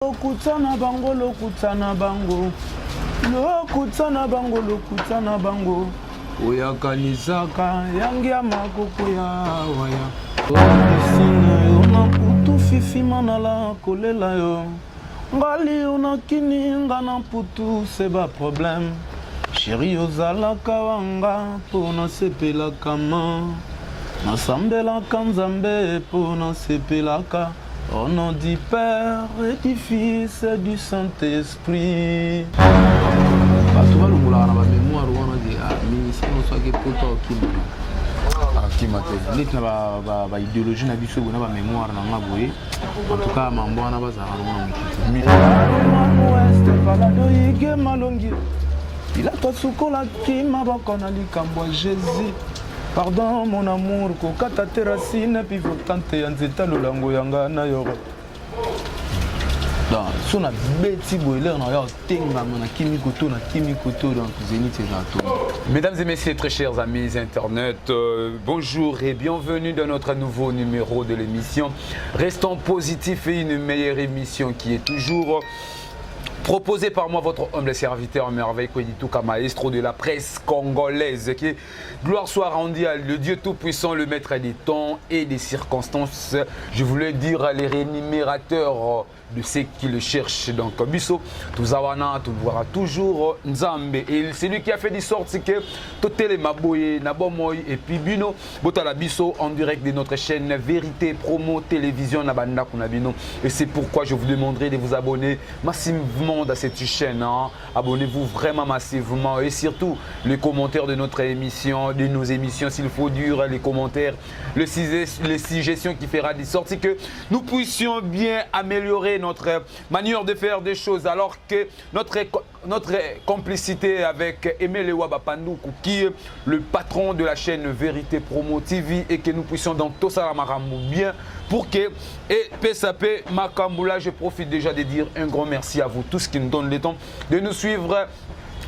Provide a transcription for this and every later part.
Lokutana bango, lokutana bango, lokutana bango, lokutana bango. Oyakanizaka yangia makoko ya waya. Olisina yo na putu fifi manala kolela yo. Ngali unakini ngana putu seba problème. Chéri ozalaka wanga pona sepelaka ma. Nasambelaka nzambe pona sepelaka. Au nom du Père et du Fils et du Saint-Esprit. Tu vas le vouloir dans la mémoire, on a dit, mais si on soit que pour toi, qui m'a dit, l'idéologie n'a pas de mémoire dans la bouée. En tout cas, ma bonne n'a pas il a toi soukola qui m'a bakonali kambwa Jésus. Pardon mon amour, kokata terracine puis votante yanzeta lolango yanga na yoro. Donc sona beti boiler na yo tenga na kimikoto donc zénith c'est ça. Mesdames et messieurs, très chers amis internet, bonjour et bienvenue dans notre nouveau numéro de l'émission Restons positifs et une meilleure émission qui est toujours proposé par moi, votre humble serviteur merveille, Koyituka, maestro de la presse congolaise, qui est gloire soit rendue à le Dieu Tout-Puissant, le maître des temps et des circonstances. Je voulais dire les rémunérateurs de ceux qui le cherchent. Donc, Bisso, Touzawana, tu verras toujours Nzambe. Et c'est lui qui a fait des sortes que Totele Maboye, Nabomoy et puis Bino, Botala Bisso en direct de notre chaîne Vérité Promo Télévision Nabanda Kunabino. Et c'est pourquoi je vous demanderai de vous abonner massivement à cette chaîne. Hein. Abonnez-vous vraiment massivement et surtout les commentaires de notre émission, de nos émissions, s'il faut dur, les commentaires, les suggestions qui fera des sortes que nous puissions bien améliorer notre manière de faire des choses, alors que notre complicité avec Aimé Lewa Pandoukou, qui est le patron de la chaîne Vérité Promo TV, et que nous puissions dans tout ça bien pour que et PSAP Makamboula, je profite déjà de dire un grand merci à vous tous qui nous donnent le temps de nous suivre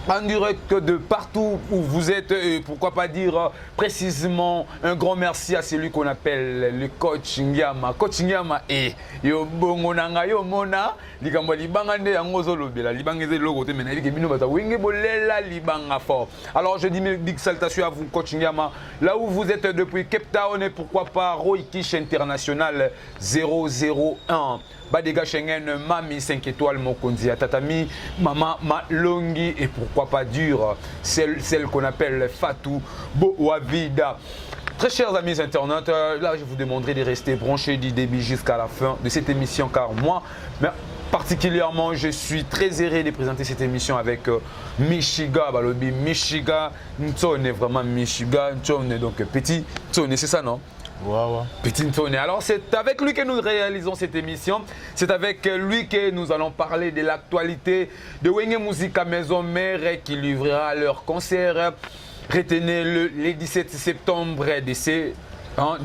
en direct de partout où vous êtes, pourquoi pas dire précisément un grand merci à celui qu'on appelle le coach Ngiama. Coach Ngiama et yo bongo nanga yo mona likambo libanga nde yango zolobela libanga eze logo te mena bino bata wenge bolela libanga fort. Alors je dis big salutation à vous coach Ngiama là où vous êtes depuis Cape Town et pourquoi pas Roikish International 001. Badega Schengen, Mami 5 étoiles, Mokonzi, Tatami, Mama Malongi et pourquoi pas dur, celle qu'on appelle Fatou Boavida. Très chers amis internautes, là je vous demanderai de rester branchés du début jusqu'à la fin de cette émission car moi, particulièrement, je suis très heureux de présenter cette émission avec Michiga, Balobi Michiga, Ntsone, vraiment Michiga, Ntsone, donc petit, Ntsone, c'est ça non? Wow. Petit Ntsone. Alors c'est avec lui que nous réalisons cette émission. C'est avec lui que nous allons parler de l'actualité de Wenge Musica Maison Mère qui livrera leur concert. Retenez le 17 septembre de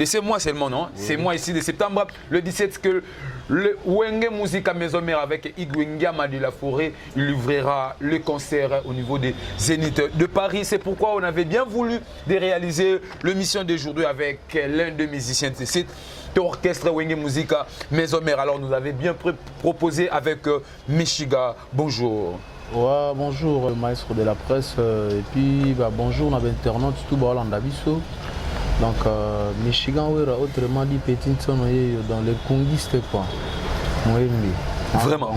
ces mois seulement, non? Oui. C'est mois ici de septembre. Le 17 que le Wenge Musica Maison Mère avec Igwengama de la Forêt, il livrera le concert au niveau des Zénith de Paris. C'est pourquoi on avait bien voulu de réaliser l'émission d'aujourd'hui avec l'un des musiciens de ce site, l'orchestre Wenge Musica Maison Mère. Alors nous avait bien proposé avec Michiga. Bonjour. Ouais, bonjour maestro de la presse et puis bonjour à l'internaute tout Bolanda Bisso. Donc, Michigan, autrement dit, petit dans les conguistes, quoi. Vraiment.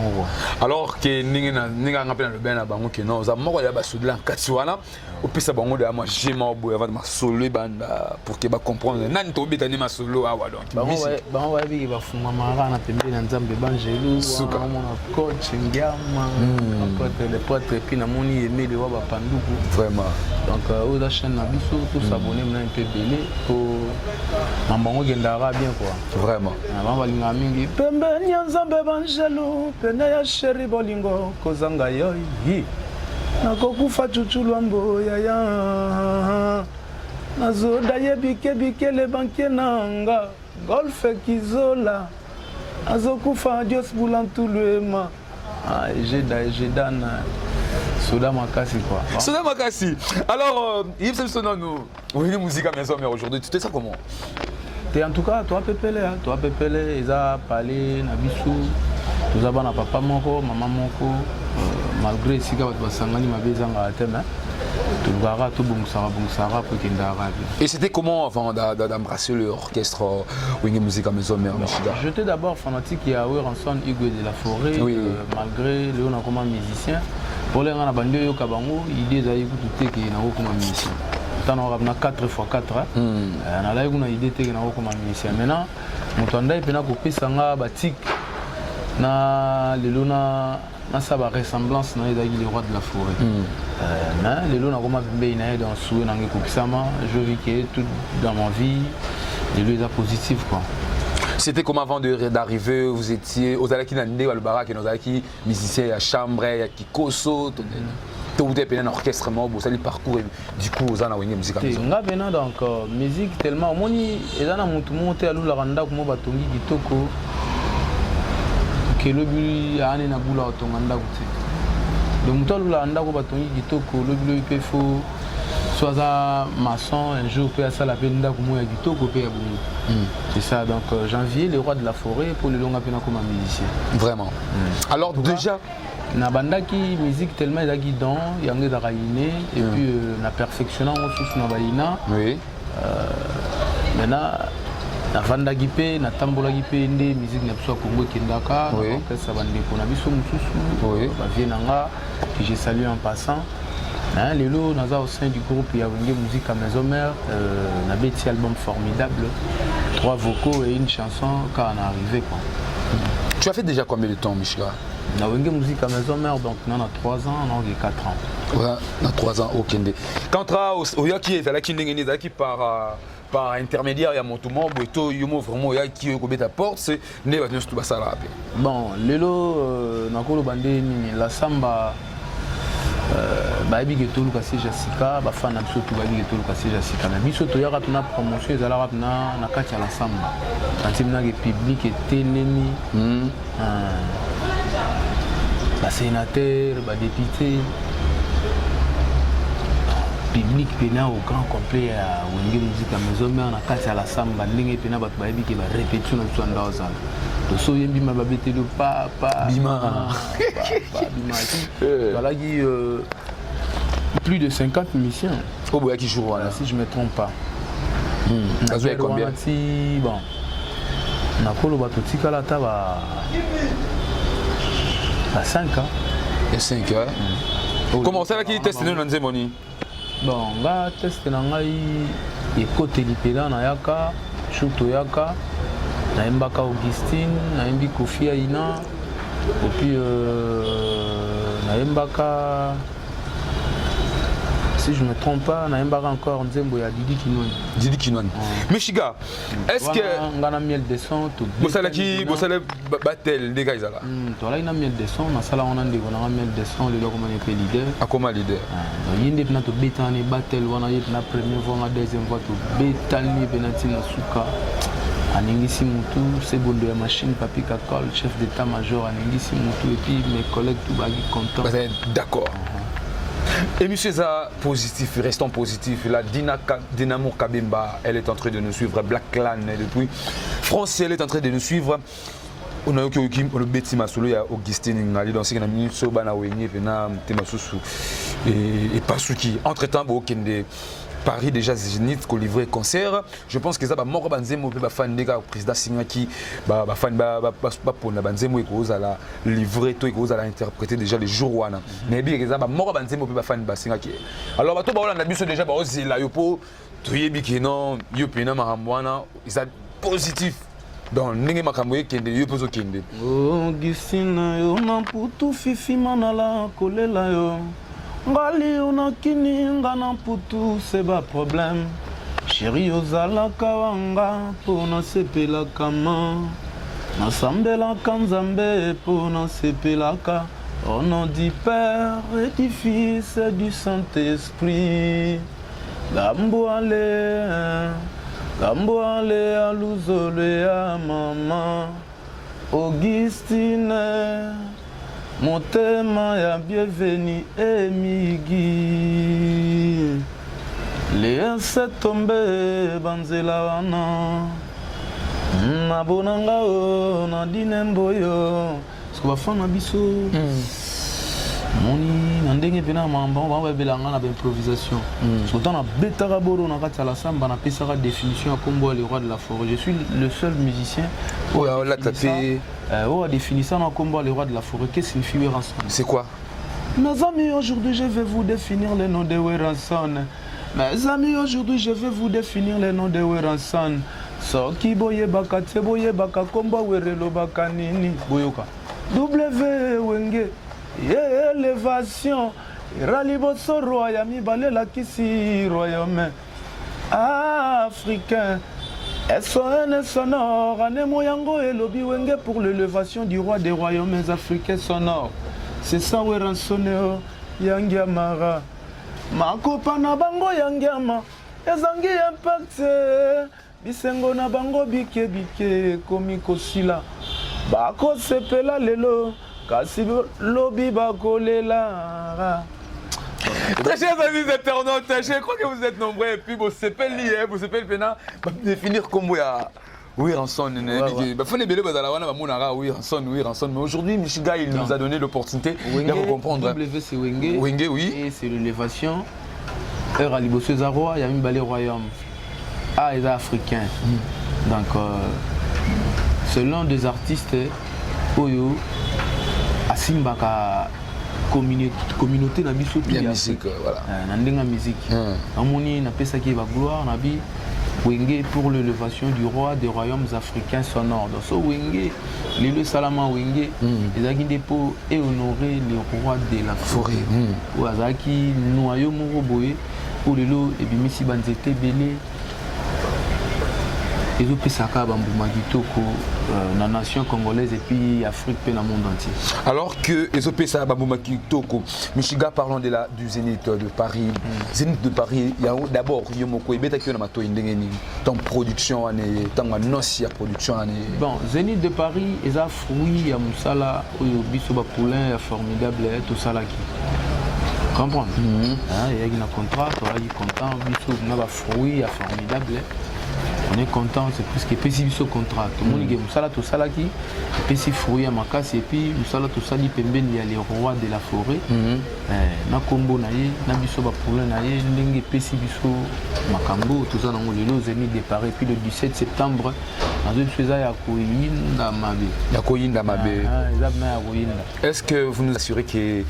Alors que nous avons appelé le Ben Bango qui nous a mort à Bassoudlan Katsuana, au plus ça bango de moi j'ai ma boue avant ma solo banda pour que ba comprendre nan to bitani ma solo awa donc. Bango va bi ba fuma mara na pembe na nzambe banjelu suka mon coach Ngiama après les potes et puis na moni Aimé Lewa Pandoukou. Vraiment. Donc aux chaîne na biso tous s'abonner maintenant un peu belé pour mambango gendara bien quoi. Vraiment. Avant balinga mingi pembe nzambe banjelu pene ya sheri bolingo kozanga yo yi nakokufa chuchulwambo yaya nazoda yebike le banke nanga golf kizola azokufa Dios bulantulema jedana Soda Makassi quoi. Soda Makassi. Alors Yves Selsono nous Wenge Musica Maison Mère aujourd'hui, tu sais ça comment? En tout cas, toi Pépélé, ils ont parlé, Nabisu, Nous avons un papa moko, maman moko, malgré si vous avez sangani ma bezanga à thème, tout le gara, tout bungsara pour qu'il n'arrive. Et c'était comment avant d'embrasser l'orchestre Wenge Musique à Maison Mère Michiga? J'étais d'abord fanatique de Ranson Hugo de la Forêt, oui. Malgré Léon comme musicien. Pour les gens à Bandio Yokabango, l'idée d'aller écouter qu'il y a comme musicien. Tant on a 4x4, on a une idée qu'il y a comme musicien. Maintenant, on a une copie sanga batik na lelona na sa ressemblance na les rois de la forêt. Na lelona comme bien dans souhait na ngekokisama, je vis que tout dans ma vie, les lieux positifs quoi. C'était comme avant d'arriver, vous étiez aux Alaki Nande, au Barak, et aux Alaki musiciens à Chambre, à Kikoso, tout est un orchestre, vous allez parcourir du coup aux Wenge Musique à Maison. Donc, musique tellement, moi, et là, monté à l'Oulanda, comme Batongi, Gitoko, que le but a un aboula au Tonganda. Donc, l'Oulanda, comme Batongi, Gitoko, le but il faut soit maçon, un jour, peut à la peine d'Akumo et Gitoko, peut à c'est ça, donc janvier, le roi de la forêt pour le long à comme un musicien. Vraiment. Alors, déjà. Na banda qui musique tellement il a guidon, il y a des raïné et puis na perfectionnant sous na baïna. Oui. Maintenant na vanda gipé, na tambola gipé ndé musique na biso Congo Kendaka, donc ça va ndé pour na biso mususu. Oui. Ba vienanga que j'ai salué en passant. Hein, Lelo naza au sein du groupe il y a Wenge Musique à Maison Mère, na petit album formidable, 3 vocaux et une chanson quand on est arrivé quoi. Tu as fait déjà combien de temps Michiga? Na Wenge Musique à Maison Mère, donc on a 3 ans, on a 4 ans. Ouais, on a 3 ans au Kende. Quant au Yaki, il qui par intermédiaire, il y a mon tout monde, il y a vraiment qui est ta porte, c'est né tout ça là. Bon, Lelo, Nakolo Bandé, la samba, Babi Getolu Kassi Jessica, Bafan Abso Babi Getolu Kassi Jessica. Mais biso to yara tuna promotion ezala rap na kati ya la samba. Quand il y a un public et télémi. Les sénateurs, les députés, le public pénal au grand complet à Wenge Musique à Maison Mère, on a cassé à la samba, l'ingé pénal, qui va répéter dans le soin d'Ozal. Le soyen bima va bêter le papa. Bima. Voilà qui plus de 50 missions. Oh, qui joue voilà, si je ne me trompe pas. Ça fait combien? Bon. On a quoi le bateau Tikala Taba. À 5 ans. Et 5 ans. Comment ça va qui teste nous dans Zemoni? Bon, on va tester dans les côtés Lipeda, Nayaka, Chutoyaka, Naimbaka Augustine, Naimbi Kofi Aina, et puis Naimbaka, si je ne me trompe pas, Naimbaka encore Nzembo ya Didi Kinouane. Didi Kinouane. Mais Chiga, est-ce que. On a miel de son, tout. Vous savez qui battel des gars là? Toi là, il y a miel de son, on a miel de son, le logo man est leader. À comment leader? Il y a des bétani battel, on a une première fois, la deuxième fois, tout bétani, benati na suka. Aningisi Moutou, c'est bon de la machine, Papi Kakol, chef d'état-major, Aningisi Moutou, et puis mes collègues tout bagui contents. D'accord. Et monsieur Za, positif, restons positifs. La Dynamo Kabimba, elle est en train de nous suivre. Black Clan, depuis. France, elle est en train de nous suivre. On a eu le Betty Masolo, il y a Augustine Ngali, dans ce qu'on a mis sur Banawenye, et Pasuki. Entre-temps, il Paris déjà Zénith qui livré concert. Je pense que ça va mort banzemo pe ba fan de président Singaki ba fan ba pour na banzemo et cause à la livrer tout et cause à la interpréter déjà les jours wana. Mais bien que ça va mort banzemo pe ba fan ba Singaki. Alors ba to ba on a biso déjà ba ozila yo po to yebi que non yo pena mahamwana ça positif. Donc ndenge makambo kende yo pozo kende. Oh Gisina yo na putu fifi manala kolela yo. Ngali unakini ngana putu seba problème. Chéri ozala kawanga pona sepela kama. Nasambela kanzambe pona sepela ka. Au nom du Père et du Fils et du Saint-Esprit. Gamboale aluzole ya mama. Augustine. Motema ya bienvenue emigi. Laisse tomber banzela wana. Mabonanga o na dinemboyo. parce que bafana biso moni na ndenge pena mamba on va belanga na improvisation autant na betara boro na kati la samba na pesara définition à combo les rois de la forêt. Je suis le seul musicien où a tapé a défini ça dans combo les rois de la forêt. Qu'est-ce que signifie Weranson? C'est quoi? Mes amis, aujourd'hui je vais vous définir les noms de Weranson. Mes amis, aujourd'hui je vais vous définir les noms de Weranson. Soki boye baka te boye baka komba werelo baka nini boyoka W wenge élévation raliboso royaume balela kisi royaume africain SON sonore anemo yango elobi wenge pour l'élévation du roi des royaumes africains sonores. C'est ça Weranson yangiamara makopa na bango yangiama ezangi impact bisengo na bango bike bike komi kosila bako sepela lelo kasi lobi bakolela. Très chers amis internautes, je crois que vous êtes nombreux et puis vous s'appelle lié, vous s'appelle pena définir comme Weranson. Mais aujourd'hui, Michiga, il nous a donné l'opportunité de comprendre. W c'est Wenge. Wenge, oui. Et c'est l'élévation. Heure à Liboso Zaroa, il y a mis balé royaume. Ah, les Africains. Donc, selon des artistes, Oyo, Asimbaka, communauté na biso la musique, voilà. Nandenga musique. Amoni na pesa qui va gloire na bi Wenge pour l'élévation du roi des royaumes africains sonores. Donc, so Wenge, l'île Salama Wenge, les Aguindepo et honorer les rois de la forêt. Ou Azaki, Noyo Moroboé, ou le lot, et Bimisi Banzete Belé. Et puis Pesaka Bambouma Kitoko, la nation congolaise et puis Afrique et le monde entier. Alors que les Pesaka Bambouma Kitoko, Michiga, parlons du Zénith de Paris. Zénith de Paris, il y a d'abord Yomoko et Beta Mato Indengeni, ton production, ton nocia production. Bon, Zénith de Paris, ils ont fruit, il y a Moussala, Bisoba Poulain, formidable, tout ça là qui. Comprendre? Il y a un contrat, il y a un content, Bisoba fruit, formidable. On est content, c'est plus que PCB au contrat. Tout le monde dit tout ça qui PCB fruit à ma casse et puis tout ça dit pemben il y a les rois de la forêt. Na combo naie, na biso ba problème naie, ndenge PCB makambo tout ça dans le Zénith de Paris puis le 17 septembre dans une chose ya koyinda mabe. Ya koyinda mabe. Est-ce que vous nous assurez que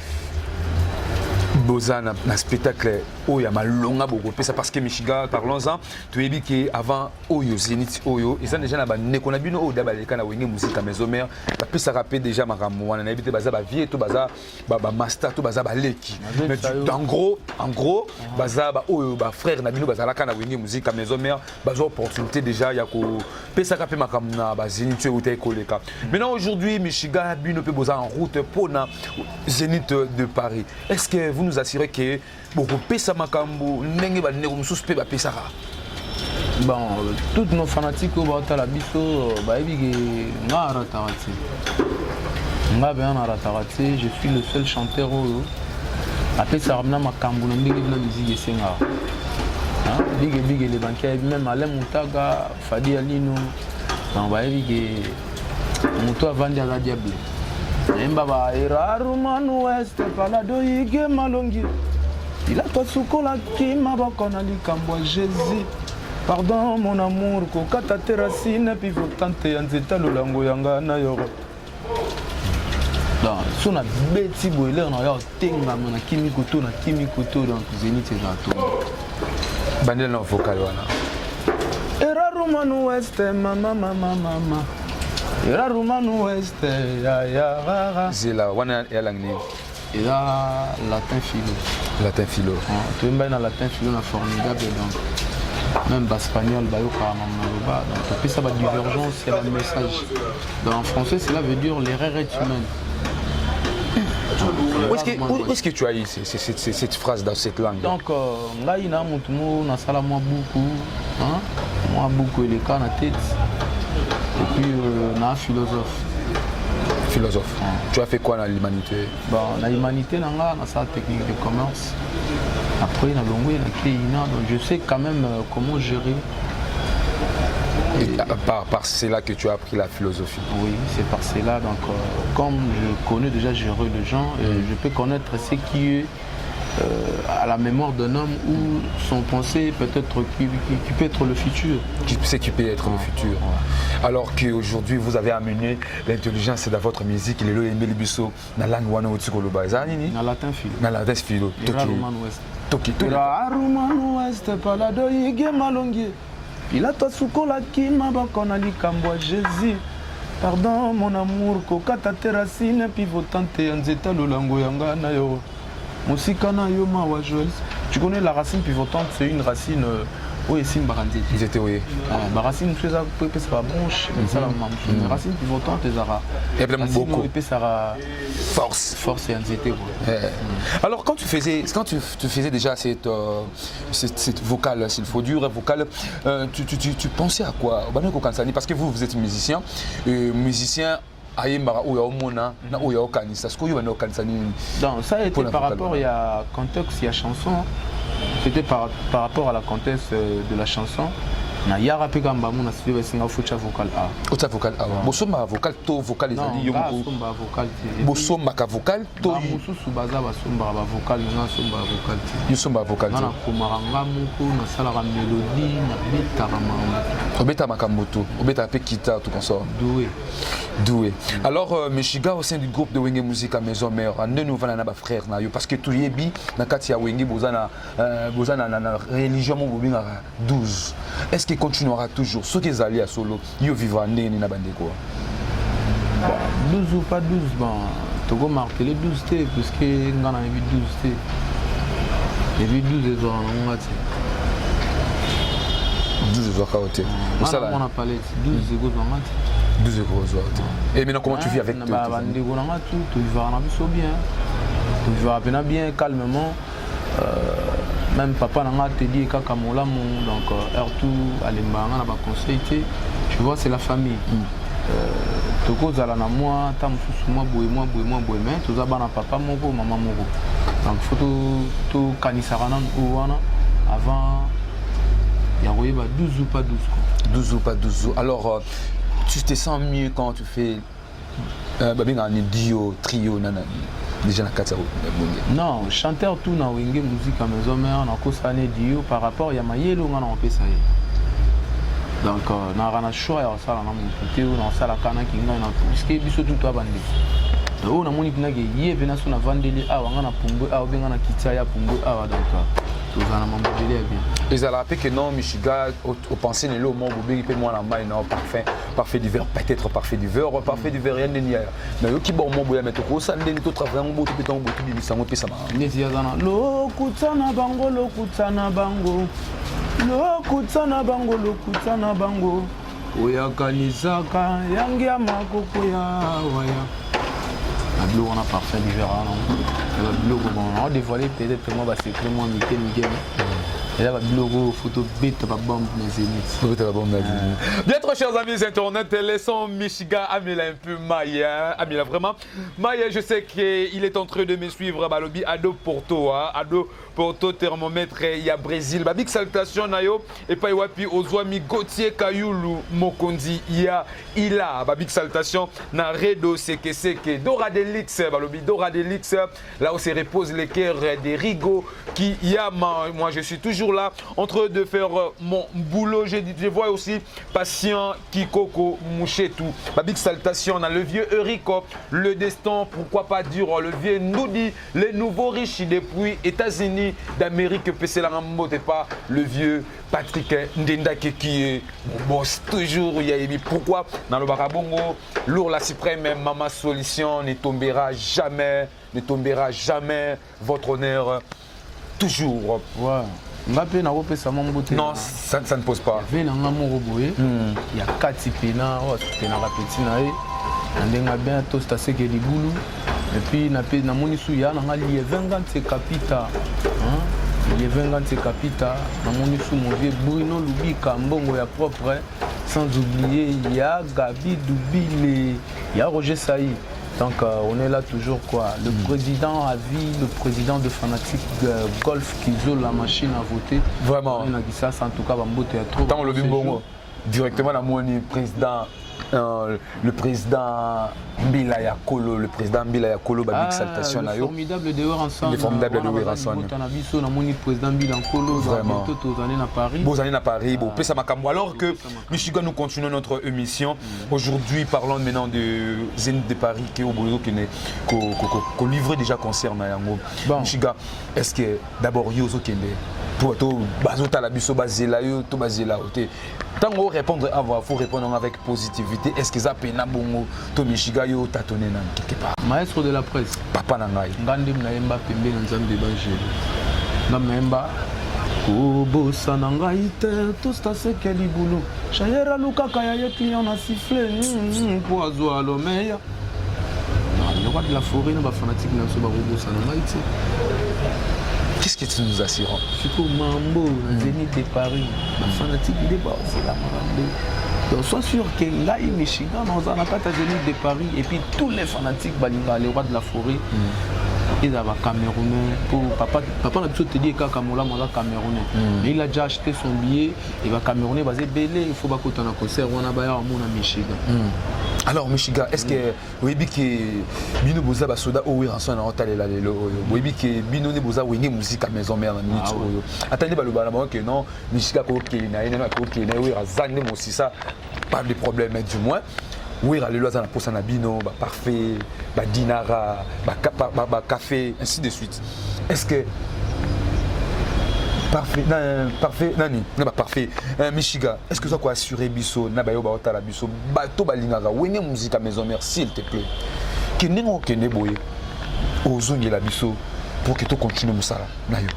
Boza na spectacle Oya malonga beaucoup parce que Michiga parlons-en tu es dit que avant Oyo Zénith Oyo et ça déjà na ba neko na bino o daba lekana wenge musique à maison mère la plus ça rappeler déjà maramu wana na éviter baza ba vie to baza ba master to baza ba leki mais en gros baza ba Oyo ba frère na bino baza la kana wenge musique à maison mère baza opportunité déjà ya ko pesa rappeler maramu na ba Zénith ou te koleka. Maintenant aujourd'hui Michiga bino pe boza en route pour na Zénith de Paris. Est-ce que vous nous assurez que beaucoup pesa makambo ndenge ba ndeko mususu ba pesa ka? Bon, tous nos fanatiques au bata la biso ba ebige nga ratarati. Nga bien ratarati, je suis le seul chanteur oyo. Après ça ramena makambo ndenge na musique esenga. Hein? Bige les banquiers même Alain Moutaga, Fadi Alino. Donc ba ebige muto avandi ala diable. Mbaba Irarumanu West Palado Ige Malongi. Il a pas soukola qui m'a bakonali kambo Jésus. Pardon mon amour ko kata terracine puis vous tenter yanzeta lolango yanga na yoro. Donc sona beti boiler na yo tenga na kimi koto donc Zénith za to. Bandel na vocal wana. Irarumanu West mama. Era Romano West, ya rara. C'est la wana ya langue. Et là, latin philo. Latin philo. Tu es bien dans latin philo, na formidable donc. Même espagnol, bayo karamanoba. Donc après ça va divergence, c'est le message. Donc en français, cela veut dire l'erreur est humaine. Où est-ce que tu as eu cette phrase dans cette langue? Donc, là, il y a un sala moi beaucoup, hein? Moi beaucoup les cas na tête. Et puis, un philosophe. Philosophe. Tu as fait quoi dans l'humanité? Bon, dans l'humanité, on a sa technique de commerce. Après, on a donc je sais quand même comment gérer Par c'est là que tu as appris la philosophie. Oui, c'est par cela. Donc, comme je connais déjà gérer les gens, je peux connaître ce qui est à la mémoire d'un homme ou son pensée peut-être qui peut être le futur. Qui peut être le futur. Ouais. Alors qu'aujourd'hui, vous avez amené l'intelligence dans votre musique, il est le biso dans la langue wana otikoloba. Dans latin philo. Dans latin philo. Toki. Aruman Ouest palado yige malongi. Pilato sukola kima bakona likambwa Jésus. Pardon mon amour kokata terracine pivotante yanzeta lolango yanga na yo. Musikana yo mawa Joël. Tu connais la racine pivotante, c'est une racine oui, c'est une barandée. Ils étaient oui. Ma racine, c'est la branche, c'est la même. La racine pivotante, c'est la beaucoup. Force. Force et anxiété. Alors, quand tu faisais déjà cette vocale, s'il faut dire, vocale, tu pensais à quoi? Parce que vous êtes musicien. Donc ça a été par rapport à contexte, il y a chanson. C'était par rapport à la contexte de la chanson. Na yara peka mbamu na sibe singa fucha vocal A. Fucha vocal A. Bosoma vocal to vocal ezali yo moko. Bosoma vocal. Bosoma ka vocal to. Mususu baza basomba ba vocal na somba vocal. Yo somba vocal. Na komaranga moko na sala ka mélodie na beta makambo. Obeta makambo to. Obeta pe kita tout comme ça. Doué. Alors Meshiga au sein du groupe de Wenge Musique à Maison Mère, ne nous vana na ba frère na yo parce que tout yebi na kati ya Wenge bozana na religion mo bobinga 12. Est-ce qu'il continuera toujours ceux qui allaient à solo yo vivant né na bande quoi 12 ou pas 12 bon tu go marquer les 12 t parce que ngana yebi 12 t yebi 12 ezo na ngati 12 ezo kaote on a parlé 12 ezo ngati 12 euros. Et maintenant, comment tu vis avec toi? Tu vivras bien, calmement. Même papa n'a te dit donc conseil. Tu vois, c'est la famille. Tu causes à la moi, tu moi, mais tu as papa, maman, donc faut tout canisaranan avant. Il y a 12 ou pas 12. 12 ou pas 12. Alors, tu te sens mieux quand tu fais un duo, trio, déjà na kata. Non, chanteur tout na Wenge Musique à Maison Mère, na kosane duo par rapport ya mayelo ngana opesa ye. Donc na rana choix ya sala na muté ou na sala kana kinga na puisque biso tout to bande. On a moni pinage ye vena so na vandeli awa ngana pumbu awa benga na kitaya pumbu awa donc ils ont rappelé que non, Michiga, au pensée, le mot Boubé, il peut moi la main, non, parfait d'hiver, peut-être parfait d'hiver, parfait d'hiver, rien de n'y a. Mais qui bon, mon boya, mais tout ça, les tout travail, mon beau, tout pétant, tout bien, ça m'a fait ça. Lo kutsana bango, lo kutsana bango, lo kutsana bango, lo kutsana bango, oya kanisaka, yangia makoko ya waya. La on a parfait d'hiver, on a dévoilé peut-être moi, c'est vraiment Miguel. Et là, le photo bête, pas bombe, bien trop chers amis internet, laissons Michiga Amila un peu Maya. Amila vraiment. Maya, je sais qu'il est en train de me suivre. Balobi Ado Porto, Ado Porto thermomètre, il y a Brésil. Big salutation Nayo et pas Wapi Ozwami Gauthier Kayulu Mokondi. Il y a Ila. Big salutation na Redo Seke Dora Delix. Balobi Dora Delix. Là où se repose les cœurs des Rigo qui y a moi je suis toujours là en train de faire mon boulot. Je vois aussi patient Kikoko Mouchetou. Ma big salutation dans le vieux Eurico, le destin, pourquoi pas dire le vieux Noudi, les nouveaux riches depuis États-Unis d'Amérique, PC la pas le vieux Patrick Ndendake qui est mon boss toujours. Il y a pourquoi dans le Barabongo, lourd la suprême, Maman Solution ne tombera jamais, votre honneur toujours. Ouais. Non, ça ne pose pas. Il y a 4 pena, il y a petit naï, il y a bien tout ça que les boulot. Et puis il y a monisu ya na ngali ye 20 capita. Il y a 20 capita, na monisu mauvais Bruno Lubika mbongo ya propre, sans oublier il y a Gabi Doubile, il y a Roger Saï. Donc on est là toujours quoi. Le président à vie, le président de Fanatique Golf qui zone la machine à voter. Vraiment. On a dit ça, en tout cas, Bambote est trop. Dans le Bimbongo. directement la moni président le président Mbila Yakolo, le président Mbila Yakolo, big salutation le formidable de Weranson. Le formidable de Weranson. On a mon président Mbila Yakolo, vraiment. Aux années à Paris. Beaux années à Paris, bon, ça m'a cambo. Alors que Michigan, nous continuons notre émission. Aujourd'hui, parlons maintenant de Zénith de Paris qui est au boulot qu'on livre déjà concert na yango. Michigan, est-ce que d'abord Yozo Kende pour to bazota la biso bazela yo to bazela ote. Tant qu'on répondre avant, faut répondre avec positivité. Est-ce que ça pena bongo to Michigan yo tatonné nan quelque part. Maestro de la presse. Papa nangai. Ngandi mnaemba pembe na nzambe bangeli. Ngamemba kobosa na ngai te to stase keli boulot. Chayera lukaka ya ye client na siffler pour azwa lomeya. Le roi de la forêt na ba fanatique na so ba kobosa na ngai te. Qu'est-ce que tu nous assures? C'est pour Mambo, Zénith de Paris. La fanatique de Paris, c'est la Mambo. Donc sois sûr que là, il Michigan, dans un attaque à Zénith de Paris, et puis tous les fanatiques, les rois de la forêt, ils avaient Camerounais. Pour papa n'a pas te dire qu'il y a Camerounais. Mais il a déjà acheté son billet, il va Camerounais, il va belé, il faut pas qu'on ait un concert, on a baillé à Michigan. Alors Michigan, est-ce que vous avez que Bino Boza Basoda ou Weranson en hôtel là le vous avez que Bino ne Boza ou musique à maison mère en minute attendez balobala que non Michigan ko ke na ina ko ke na Weranson ne aussi ça pas de problème mais du moins oui le loisir na posa na Bino ba parfait ba dinara ba café ainsi de suite est-ce que parfait nani na ba parfait Michigan est-ce que ça quoi assurer biso na ba yo ba otala biso bato balingaka wenge musique à maison mère s'il te plaît que nengo ke ne boye ozongela biso pour que tu continues musala na yo.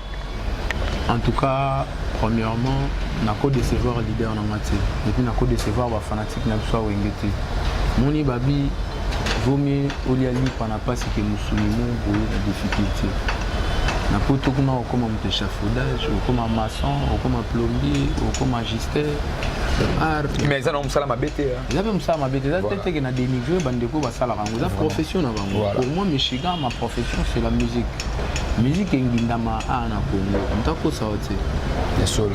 En tout cas premièrement na ko décevoir leader na mati et puis na ko décevoir ba fanatique na biso wenge te moni babi vomi oliali pana pas que musulimo boye la difficulté. Na poto kuma okoma muteshafoudage okoma maçon okoma plombier okoma magister art mais ça non musala mabete là même ça mabete ça tete que na dénigrer bandeko basala rango la profession na bango pour moi Michigan ma profession c'est la musique ngindama na Congo mtako saote bien sûr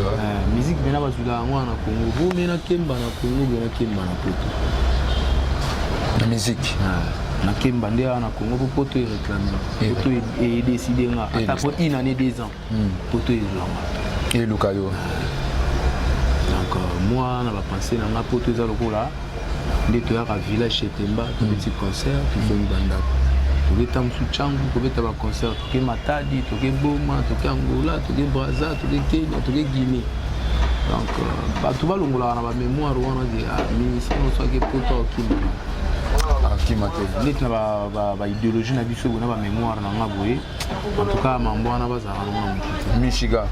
musique bena bazula ngo na Congo bo mena kemba na Congo bena kemba na poto la musique na kemba nde na Congo pour poto réclamer poto et décider nga ata pour une année 2 ans poto ezanga et lukayo donc moi na ba penser na nga poto za lokola nde to ya village chez Temba petit concert puis so ibanda to beta msuchangu ko beta ba concert to ke Matadi to ke Boma to ke Angola to ke Brazza to ke Kenya to ke Guinée donc ba to ba longola na ba mémoire wana de mi sino so ke poto okimba ba idéologie na biso bona ba mémoire na nga boye en tout cas mambo wana bazala na mokiti Michigan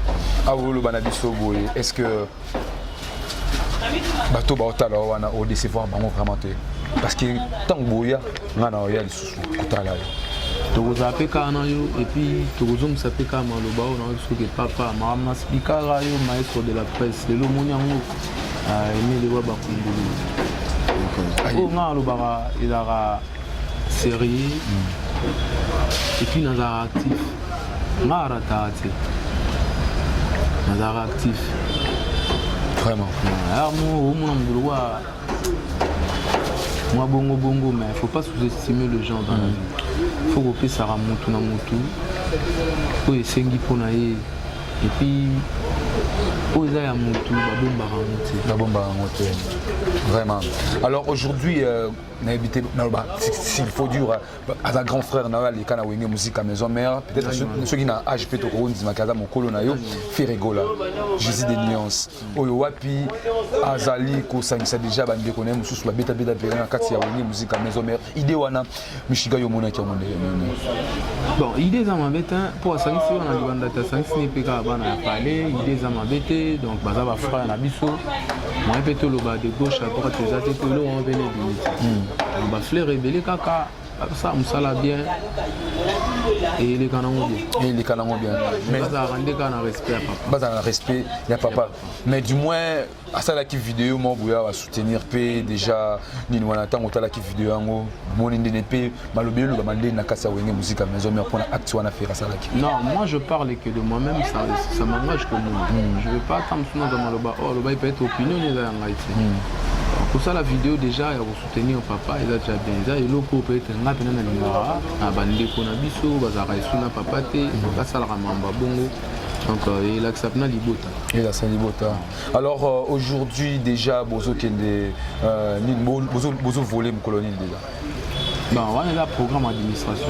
awolo bana biso boye est-ce que bato ba otala wana au décevoir bango vraiment te parce que tant boya ngana oya lisusu kutala yo tokoza pe kana yo et puis tokozomisa pe ka maloba ona biso ke papa mama speaker yo maestro de la presse lelo moni yango aimé le wa bakungulu oh nga alobaka ezaka sérieux et puis nazaka actif nga arataka te nazaka actif vraiment alors moi mongolo wa moi bongo mais faut pas sous-estimer le genre dans la vie faut que ça ramonte na motu faut esengi pona ye et puis vraiment. Alors aujourd'hui, s'il faut dire à un grand frère Nawal quand on a musique à maison mère, peut-être ceux qui n'ont âge peut être dit makaza mon colonayo fait rigoler. Jésus des nuances. Oyowapi azali ko sangisa déjà bande connaît mususu ba beta pena kati ya wenge musique à maison mère. Idée wana Michigan yo mona ki monde. Bon, idée za mabeta pour sangisi wana libanda ta sangisi ne peka bana parler, idée za mabete donc baza ba frère na biso. Moi peut le bas de gauche à droite les athées que l'on venait de ba fleur rebelle kaka ça me sala bien et les canons bien. Et les canons bien. Mais ça rend des canons respect à papa. Pas dans le respect, il y a papa. Mais du moins, à ça la qui vidéo, moi, vous va soutenir P déjà. Ni nous on attend autant la qui vidéo en haut. Mon NDP, malobé le bandé n'a qu'à savoir musique à maison, mais on a actu on a fait ça là. Non, moi je parle que de moi-même, ça m'engage comme moi. Je ne vais pas attendre sinon dans le bas. Oh, le bas il peut être opinion en Haïti. Pour ça la vidéo déjà il faut soutenir papa il a déjà bien ça et l'autre peut être un appel dans le numéro à bandé qu'on a biso bazara suna papa te ça la mamba bongo donc il accepte na libota. Il a sa libota. Alors aujourd'hui déjà bozo kende bozo voler mon colonie déjà. Bon, on est là programme administration.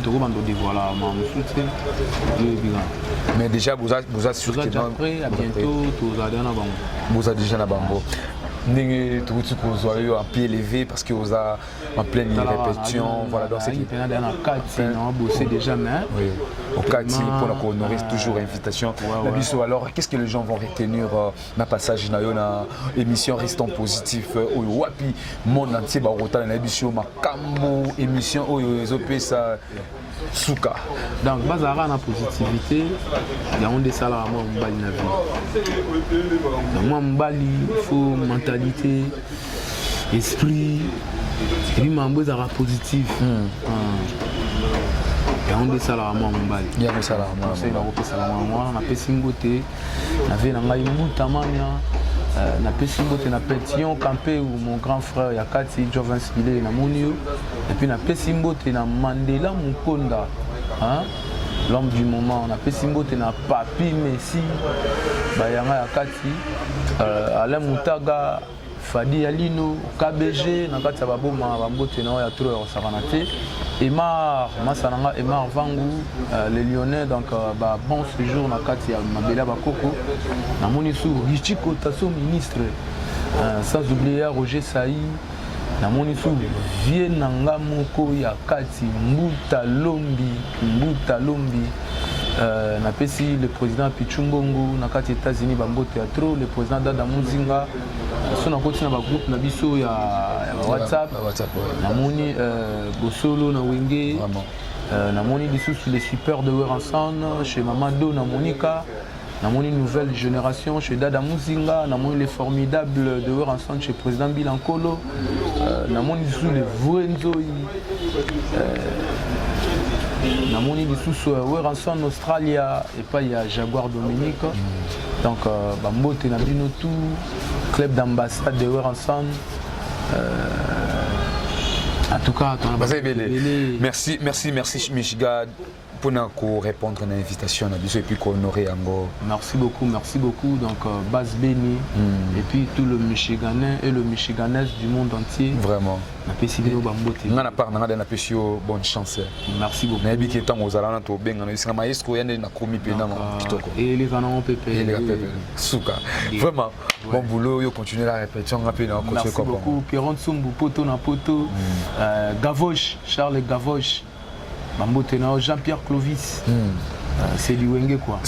Tout le monde doit dévoiler mon soutien. Mais déjà vous assurez que après à bientôt tout ça dans bango. Vous êtes déjà dans bango. N'est tout ce que vous avez en pied élevé parce que vous avez en pleine répétition, voilà donc c'est qui bosser déjà mais oui au quartier pour la honorer toujours invitation la biso. Alors qu'est-ce que les gens vont retenir na passage na yo na émission Restons Positif oyo wapi monde entier ba rotana na biso makambo émission oyo ezopesa suka donc bazara na positivité ya on des salariés moi mbali na vie moi mbali faut mentalité esprit et puis mambo ezara positif ya on des salariés moi mbali ya des salariés c'est la repesa moi na pesingote na vie na ngai mutamanya na pesingote na Pétion campé où mon grand frère Yakati Jovens Bilé na monio et puis na pesingote na Mandela Mukonda hein l'homme du moment na pesingote na Papi Messi bayanga Yakati Alain Moutaga Fadi Alino KBG na kati ya baboma bambote na ya trop ya savanate Emar Masananga Emar Vangu les Lyonnais donc bon séjour na kati ya Mabela Bakoko na monisu Richiko Tasso ministre sans oublier Roger Saï na monisu Vienanga Moko ya kati Mbuta Lombi na pesi le président Pichumbongo na kati États-Unis bambote ya trop le président Dada Muzinga so na koti na ba groupe na biso ya WhatsApp na moni Bosolo na Wenge na moni lisusu les super de Weranson chez Mamado na Monica na moni nouvelle génération chez Dada Muzinga na moni les formidables de Weranson chez président Bilankolo na moni lisusu les Vuenzoi na moni lisusu Weranson Australia et pas il y a Jaguar Dominique donc bambote na bino tout club d'ambassade de Weranson en tout cas merci Michigan pour répondre à l'invitation et puis honorer encore. Merci beaucoup donc Bas Beni et puis tout le Michiganais et le Michiganaise du monde entier. Vraiment. Na pesibino bambote. Na part na pesio bonne chance. Merci beaucoup. Na biki tango zalana to benga na singa maestro yande na komi pena kitoko. Et les canons pépé. Et les pépé. Souka. Vraiment bon boulot yo continuer la répétition rapide na Merci beaucoup Pierron Tsumbu poto na poto Gavoche Charles Gavoche Bambote na Jean-Pierre Clovis. C'est du Wenge quoi.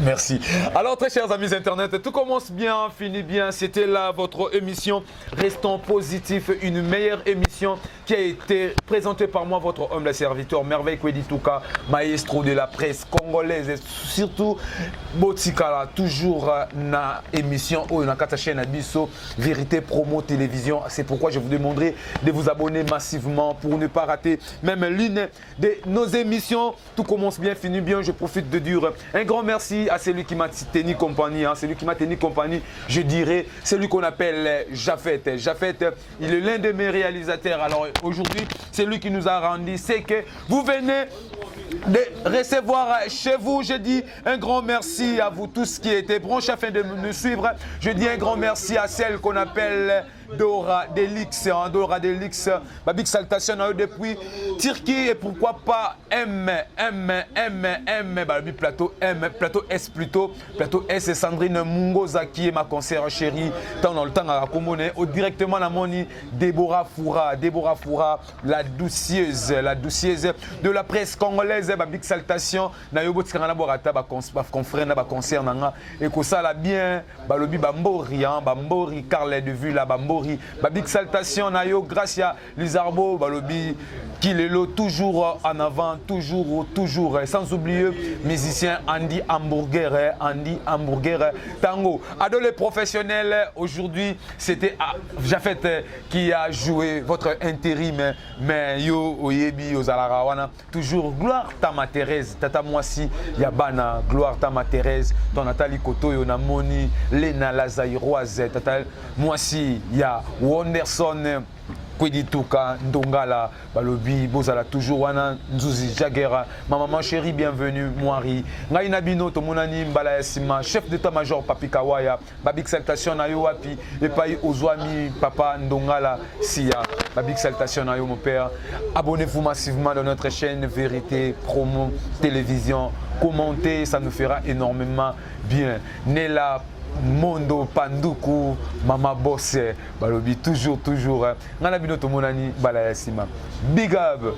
Merci. Alors très chers amis internet, tout commence bien, finit bien. C'était là votre émission Restons Positifs, une meilleure émission qui a été présentée par moi, votre humble serviteur Merveille Kwedituka, maestro de la presse congolaise et surtout Botikala, toujours na émission où on a chaîne Abisso Vérité Promo Télévision. C'est pourquoi je vous demanderai de vous abonner massivement pour ne pas rater même l'une de nos émissions. Tout commence bien, finit bien. Je profite de dire un grand merci à celui qui m'a tenu compagnie. Celui qui m'a tenu compagnie, je dirais, celui qu'on appelle Jafet. Jafet, il est l'un de mes réalisateurs. Alors aujourd'hui, c'est lui qui nous a rendu. C'est que vous venez de recevoir chez vous. Je dis un grand merci à vous tous qui étaient branchés afin de nous suivre. Je dis un grand merci à celle qu'on appelle Dora Delix, Dora Delix, ma big salutation à eux depuis Turquie et pourquoi pas plateau M, plateau S plutôt, plateau S et Sandrine Mungoza qui est ma conseillère chérie, tant dans le temps à Komone, directement la moni Déborah Foura, la doucieuse de la presse congolaise, ma big salutation, na yobo tikana borata ba confrère na ba concert nanga et ko ça la bien, balobi bambori Carle de vue la bambo Bambori. Big salutation na yo Gracia Lizarbo balobi Kilelo toujours en avant, toujours. Sans oublier musicien Andy Hamburger, Tango. Ado les professionnels, aujourd'hui c'était Jafet qui a joué votre intérim, mais yo oyebi ozalarawana. Toujours gloire Tama Thérèse, Tata Mwasi Yabana, gloire Tama Thérèse, ton Nathalie Kotoyo Namoni, Lena Lazairoise, Tata Mwasi ya Wonderson. Kwedituka, Ndongala, Balobi, Bozala, toujours wana, Nzuzi, Jagera, ma maman chérie, bienvenue, Moari, Ngaïna Bino, Tomonani, Mbala Yassima, chef d'état-major Papi Kawaya, Babik salutation na yo wapi, et payi Ozwami, Papa Ndongala, Sia, Babik salutation na yo mon père, abonnez-vous massivement dans notre chaîne Vérité, Promo, Télévision, commentez, ça nous fera énormément bien. Nela, Mondo Panduku Mama Bosse balobi toujours ngana bino tomonani bala yasima big up